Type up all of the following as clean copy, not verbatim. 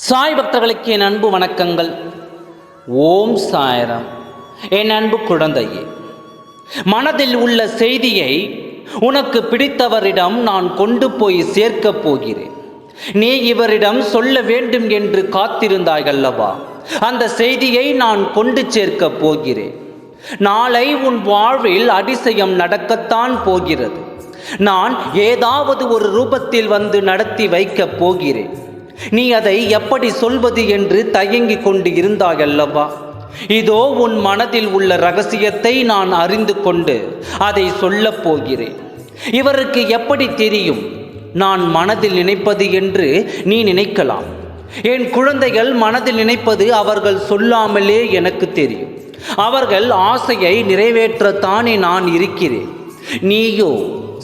சாய் பக்தர்களுக்கு என் அன்பு வணக்கங்கள். ஓம் சாய்ராம். என் அன்பு குழந்தையே, மனதில் உள்ள செய்தியை உனக்கு பிடித்தவரிடம் நான் கொண்டு போய் சேர்க்கப் போகிறேன். நீ இவரிடம் சொல்ல வேண்டும் என்று காத்திருந்தாய் அல்லவா? அந்த செய்தியை நான் கொண்டு சேர்க்கப் போகிறேன். நாளை உன் வாழ்வில் அதிசயம் நடக்கத்தான் போகிறது. நான் ஏதாவது ஒரு ரூபத்தில் வந்து நடத்தி வைக்கப் போகிறேன். நீ அதை எப்படி சொல்வது என்று தயங்கிக் கொண்டு இருந்தாயல்லவா? இதோ உன் மனதில் உள்ள ரகசியத்தை நான் அறிந்து கொண்டு அதை சொல்லப் போகிறேன். இவருக்கு எப்படி தெரியும் நான் மனதில் நினைப்பது என்று நீ நினைக்கலாம். என் குழந்தைகள் மனதில் நினைப்பது அவர்கள் சொல்லாமலே எனக்கு தெரியும். அவர்கள் ஆசையை நிறைவேற்றத்தானே நான் இருக்கிறேன். நீயோ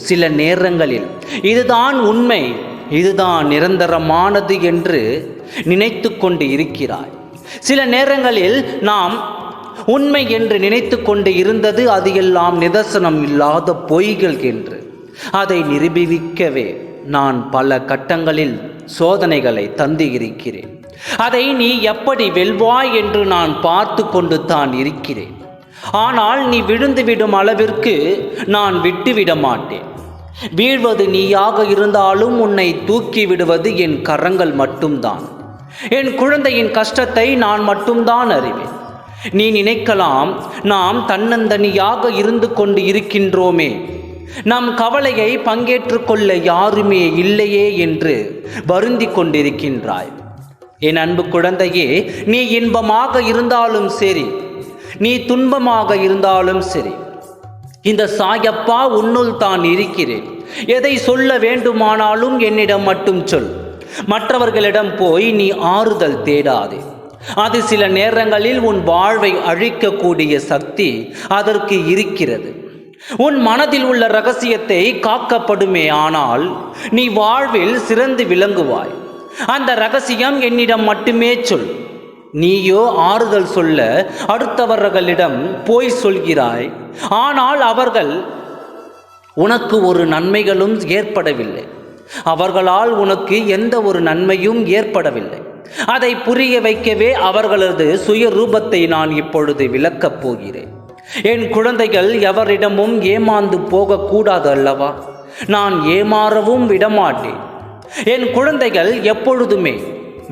சில நேரங்களில் இதுதான் உண்மை, இதுதான் நிரந்தரமானது என்று நினைத்து கொண்டு இருக்கிறாய். சில நேரங்களில் நாம் உண்மை என்று நினைத்து கொண்டு இருந்தது அது எல்லாம் நிதர்சனம் இல்லாத பொய்கள் என்று. அதை நிரூபிக்கவே நான் பல கட்டங்களில் சோதனைகளை தந்து இருக்கிறேன். அதை நீ எப்படி வெல்வாய் என்று நான் பார்த்து கொண்டு தான் இருக்கிறேன். ஆனால் நீ விழுந்துவிடும் அளவிற்கு நான் விட்டுவிட மாட்டேன். வீழ்வது நீயாக இருந்தாலும் உன்னை தூக்கி விடுவது என் கரங்கள் மட்டும்தான். என் குழந்தையின் கஷ்டத்தை நான் மட்டும்தான் அறிவேன். நீ நினைக்கலாம், நாம் தன்னந்தனியாக இருந்து கொண்டு இருக்கின்றோமே, நம் கவலையை பங்கேற்று கொள்ள யாருமே இல்லையே என்று வருந்தி கொண்டிருக்கின்றாய். என் அன்பு குழந்தையே, நீ இன்பமாக இருந்தாலும் சரி, நீ துன்பமாக இருந்தாலும் சரி, இந்த சாயப்பா உன்னுள் தான் இருக்கிறேன். எதை சொல்ல வேண்டுமானாலும் என்னிடம் மட்டும் சொல். மற்றவர்களிடம் போய் நீ ஆறுதல் தேடாதே. அது சில நேரங்களில் உன் வாழ்வை அழிக்கக்கூடிய சக்தி அதற்கு இருக்கிறது. உன் மனதில் உள்ள ரகசியத்தை காக்கப்படுமே, ஆனால் நீ வாழ்வில் சிறந்து விளங்குவாய். அந்த ரகசியம் என்னிடம் மட்டுமே சொல். நீயோ ஆறுதல் சொல்ல அடுத்தவர்களிடம் போய் சொல்கிறாய். ஆனால் அவர்கள் உனக்கு ஒரு நன்மைகளும் ஏற்படவில்லை. அவர்களால் உனக்கு எந்த ஒரு நன்மையும் ஏற்படவில்லை. அதை புரிய வைக்கவே அவர்களது சுய ரூபத்தை நான் இப்பொழுது விளக்கப் போகிறேன். என் குழந்தைகள் எவரிடமும் ஏமாந்து போகக்கூடாது அல்லவா? நான் ஏமாறவும் விடமாட்டேன். என் குழந்தைகள் எப்பொழுதுமே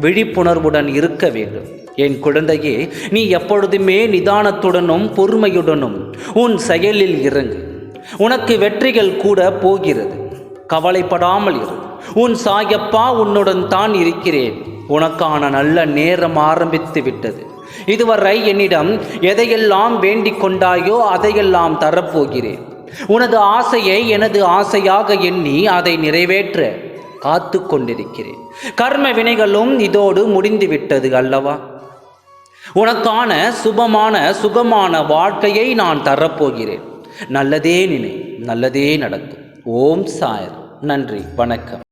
விழிப்புணர்வுடன் இருக்க வேண்டும். என் குழந்தையே, நீ எப்பொழுதுமே நிதானத்துடனும் பொறுமையுடனும் உன் செயலில் இறங்கு. உனக்கு வெற்றிகள் கூட போகிறது. கவலைப்படாமல் இரு. உன் சாயப்பா உன்னுடன் தான் இருக்கிறேன். உனக்கான நல்ல நேரம் ஆரம்பித்து விட்டது. இதுவரை என்னிடம் எதையெல்லாம் வேண்டிக் கொண்டாயோ அதையெல்லாம் தரப்போகிறேன். உனது ஆசையை எனது ஆசையாக எண்ணி அதை நிறைவேற்ற காத்து கொண்டிருக்கிறேன். கர்ம வினைகளும் இதோடு முடிந்துவிட்டது அல்லவா? உனக்கான சுகமான வாழ்க்கையை நான் தரப்போகிறேன். நல்லதே நினை, நல்லதே நடக்கும். ஓம் சாய்ராம். நன்றி, வணக்கம்.